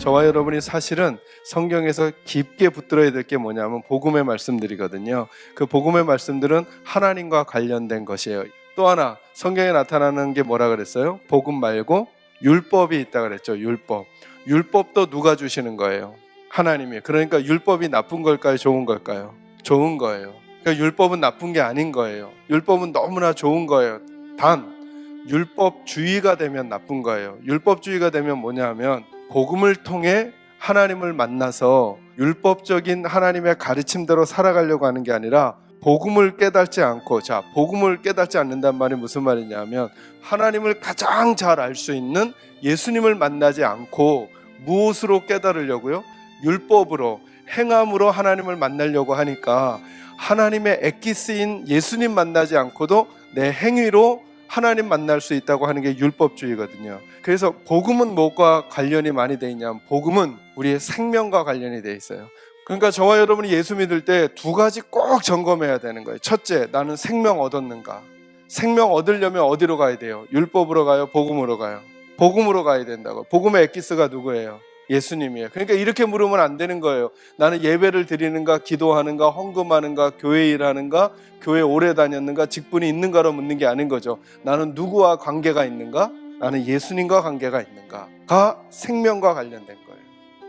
저와 여러분이 사실은 성경에서 깊게 붙들어야 될 게 뭐냐면 복음의 말씀들이거든요. 그 복음의 말씀들은 하나님과 관련된 것이에요. 또 하나 성경에 나타나는 게 뭐라 그랬어요? 복음 말고 율법이 있다 그랬죠. 율법도 누가 주시는 거예요? 하나님이. 그러니까 율법이 나쁜 걸까요? 좋은 걸까요? 좋은 거예요. 그러니까 율법은 나쁜 게 아닌 거예요. 율법은 너무나 좋은 거예요. 단 율법주의가 되면 나쁜 거예요. 율법주의가 되면 뭐냐 하면 복음을 통해 하나님을 만나서 율법적인 하나님의 가르침대로 살아가려고 하는 게 아니라 복음을 깨닫지 않고, 복음을 깨닫지 않는단 말이 무슨 말이냐면 하나님을 가장 잘 알 수 있는 예수님을 만나지 않고 무엇으로 깨달으려고요? 율법으로, 행함으로 하나님을 만나려고 하니까 하나님의 엑기스인 예수님 만나지 않고도 내 행위로 하나님 만날 수 있다고 하는 게 율법주의거든요. 그래서 복음은 뭐가 관련이 많이 돼 있냐면 복음은 우리의 생명과 관련이 돼 있어요. 그러니까 저와 여러분이 예수 믿을 때 두 가지 꼭 점검해야 되는 거예요. 첫째, 나는 생명 얻었는가? 생명 얻으려면 어디로 가야 돼요? 율법으로 가요? 복음으로 가요? 복음으로 가야 된다고. 복음의 엑기스가 누구예요? 예수님이에요. 그러니까 이렇게 물으면 안 되는 거예요. 나는 예배를 드리는가, 기도하는가, 헌금하는가, 교회 일하는가, 교회 오래 다녔는가, 직분이 있는가로 묻는 게 아닌 거죠. 나는 누구와 관계가 있는가? 나는 예수님과 관계가 있는가가 생명과 관련된 거예요.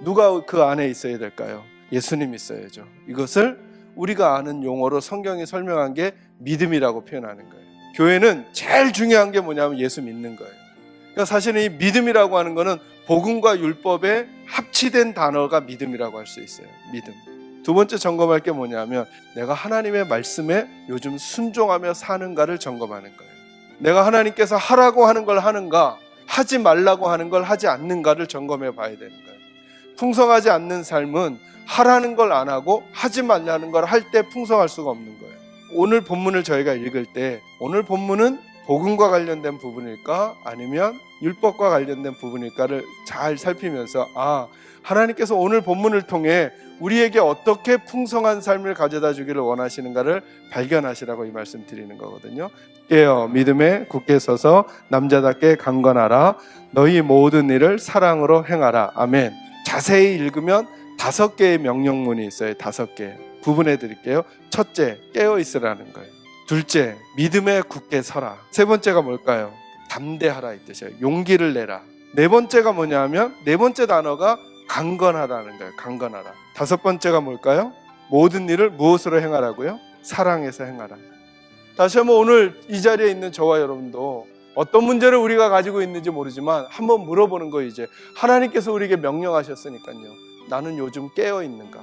누가 그 안에 있어야 될까요? 예수님 있어야죠. 이것을 우리가 아는 용어로 성경이 설명한 게 믿음이라고 표현하는 거예요. 교회는 제일 중요한 게 뭐냐면 예수 믿는 거예요. 그러니까 사실은 이 믿음이라고 하는 거는 복음과 율법의 합치된 단어가 믿음이라고 할 수 있어요. 믿음. 두 번째 점검할 게 뭐냐면 내가 하나님의 말씀에 요즘 순종하며 사는가를 점검하는 거예요. 내가 하나님께서 하라고 하는 걸 하는가, 하지 말라고 하는 걸 하지 않는가를 점검해 봐야 되는 거예요. 풍성하지 않는 삶은 하라는 걸 안 하고 하지 말라는 걸 할 때 풍성할 수가 없는 거예요. 오늘 본문을 저희가 읽을 때 오늘 본문은 복음과 관련된 부분일까 아니면 율법과 관련된 부분일까를 잘 살피면서 하나님께서 오늘 본문을 통해 우리에게 어떻게 풍성한 삶을 가져다 주기를 원하시는가를 발견하시라고 이 말씀 드리는 거거든요. 깨어 믿음에 굳게 서서 남자답게 강건하라. 너희 모든 일을 사랑으로 행하라. 아멘. 자세히 읽으면 5개의 명령문이 있어요. 5개 구분해 드릴게요. 첫째, 깨어 있으라는 거예요. 둘째, 믿음에 굳게 서라. 세 번째가 뭘까요? 담대하라 이 뜻이에요. 용기를 내라. 네 번째가 뭐냐면 네 번째 단어가 강건하다는 거예요. 강건하라. 다섯 번째가 뭘까요? 모든 일을 무엇으로 행하라고요? 사랑해서 행하라. 다시 한번 오늘 이 자리에 있는 저와 여러분도 어떤 문제를 우리가 가지고 있는지 모르지만 한번 물어보는 거예요. 이제 하나님께서 우리에게 명령하셨으니까요. 나는 요즘 깨어 있는가?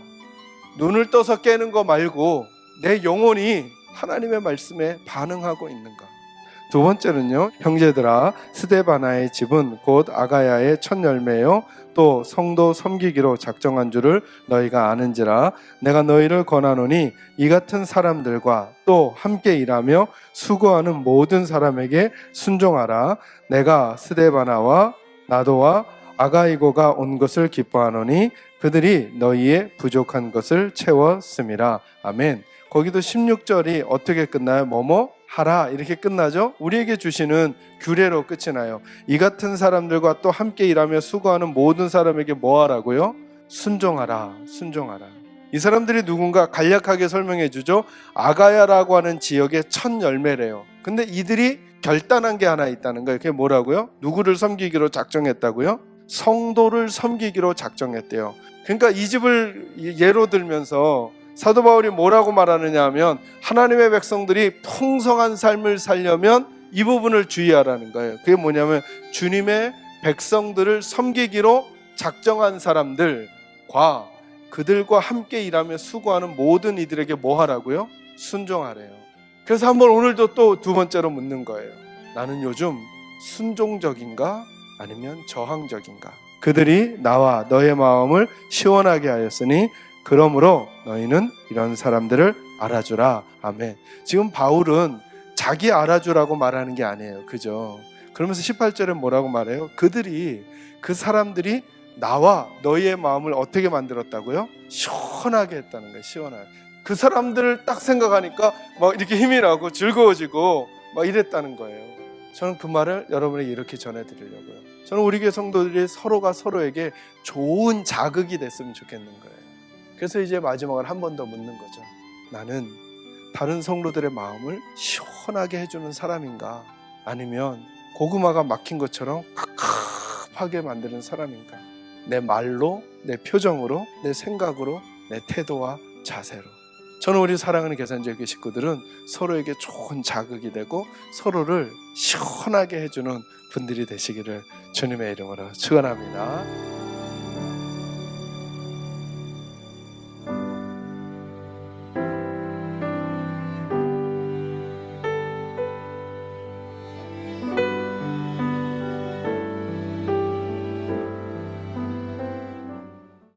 눈을 떠서 깨는 거 말고 내 영혼이 하나님의 말씀에 반응하고 있는가? 두 번째는요, 형제들아 스데바나의 집은 곧 아가야의 첫 열매요 또 성도 섬기기로 작정한 줄을 너희가 아는지라. 내가 너희를 권하노니 이 같은 사람들과 또 함께 일하며 수고하는 모든 사람에게 순종하라. 내가 스데바나와 나도와 아가이고가 온 것을 기뻐하노니 그들이 너희의 부족한 것을 채웠음이라. 아멘. 거기도 16절이 어떻게 끝나요? 뭐뭐 하라 이렇게 끝나죠. 우리에게 주시는 규례로 끝이 나요. 이 같은 사람들과 또 함께 일하며 수고하는 모든 사람에게 뭐 하라고요? 순종하라. 순종하라. 이 사람들이 누군가 간략하게 설명해 주죠. 아가야라고 하는 지역의 첫 열매래요. 근데 이들이 결단한 게 하나 있다는 거예요. 그게 뭐라고요? 누구를 섬기기로 작정했다고요? 성도를 섬기기로 작정했대요. 그러니까 이 집을 예로 들면서 사도 바울이 뭐라고 말하느냐 하면 하나님의 백성들이 풍성한 삶을 살려면 이 부분을 주의하라는 거예요. 그게 뭐냐면 주님의 백성들을 섬기기로 작정한 사람들과 그들과 함께 일하며 수고하는 모든 이들에게 뭐 하라고요? 순종하래요. 그래서 한번 오늘도 또 두 번째로 묻는 거예요. 나는 요즘 순종적인가 아니면 저항적인가? 그들이 나와 너의 마음을 시원하게 하였으니 그러므로 너희는 이런 사람들을 알아주라. 아멘. 지금 바울은 자기 알아주라고 말하는 게 아니에요. 그죠? 그러면서 18절에 뭐라고 말해요? 그 사람들이 나와 너희의 마음을 어떻게 만들었다고요? 시원하게 했다는 거예요. 시원하게. 그 사람들을 딱 생각하니까 막 이렇게 힘이 나고 즐거워지고 막 이랬다는 거예요. 저는 그 말을 여러분에게 이렇게 전해드리려고요. 저는 우리 교회 성도들이 서로가 서로에게 좋은 자극이 됐으면 좋겠는 거예요. 그래서 이제 마지막으로 한 번 더 묻는 거죠. 나는 다른 성도들의 마음을 시원하게 해주는 사람인가? 아니면 고구마가 막힌 것처럼 갑갑하게 만드는 사람인가? 내 말로, 내 표정으로, 내 생각으로, 내 태도와 자세로. 저는 우리 사랑하는 계산제교 식구들은 서로에게 좋은 자극이 되고 서로를 시원하게 해주는 분들이 되시기를 주님의 이름으로 축원합니다.